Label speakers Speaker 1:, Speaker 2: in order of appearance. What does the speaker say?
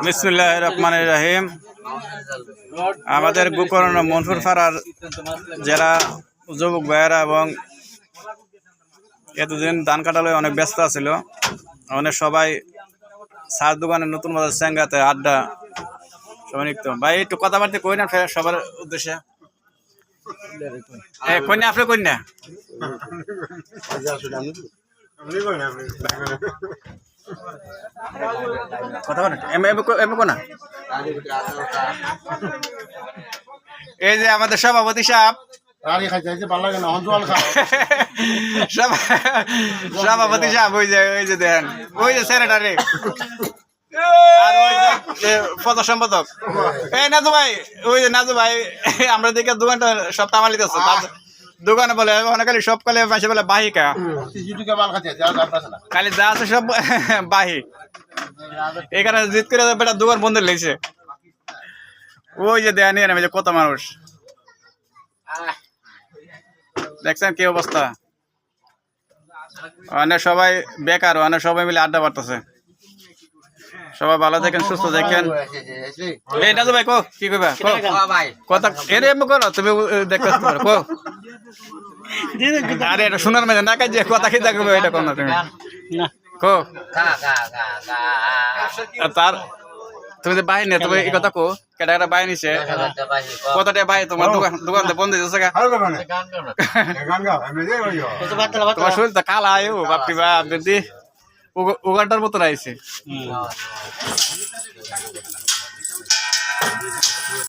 Speaker 1: বিসমিল্লাহির রহমানির রহিম। আমাদের গোকর্ণ মনসুর পাড়ার যারা যুবক ভাইয়েরা এবং এতদিন ধান কাটালে অনেক ব্যস্ত ছিল, অনেক সবাই সার দোকানে নতুন বাজার স্যাঙ্গাতে আড্ডা সবাই নিত। ভাই একটু কথাবার্তা কই না সবার উদ্দেশ্যে। কন্যা আপনি কন্যা কথা বলেন না। এই যে আমাদের সভাপতি সাহেব, সভাপতি সাহেব ওই যে দেখেন ওই যে সেক্রেটারি আর ওই যে প্রধান সম্পাদক এই নাজু ভাই, ওই যে নাজু ভাই আমরা দেখে দোকানটা সব তামালিত আছে দোকানে বলে খালি সব কালে মাসে বলে বাহিকা খালি যা আছে সব বাহি। এখানে জিত করে বেটা দোকান বন্ধ লেগেছে। ওই যে দেয়া নিয়ে নেমে কত মানুষ দেখছেন কি অবস্থা। অনেক সবাই বেকার, অনেক সবাই মিলে আড্ডা মারতেছে। সবাই ভালো দেখেন, সুস্থ দেখেন। এই নাজু ভাই কো কি কইবা কথা এনে করো তুমি দেখতে কো। আরে এটা শোনার মধ্যে না কাজ কথা কি দেখবে এটা কোন তুমি কো তার তুমি যে বাহিনী তুমি এই কথা কো কেটা একটা বাহিনী নিছে কতটা বাহি তোমার দোকান বন্ধ হয়েছে তোমার শরীরটা কালা আয়ু বাপি বাপ দিদি উগানটার মতো রাইছে।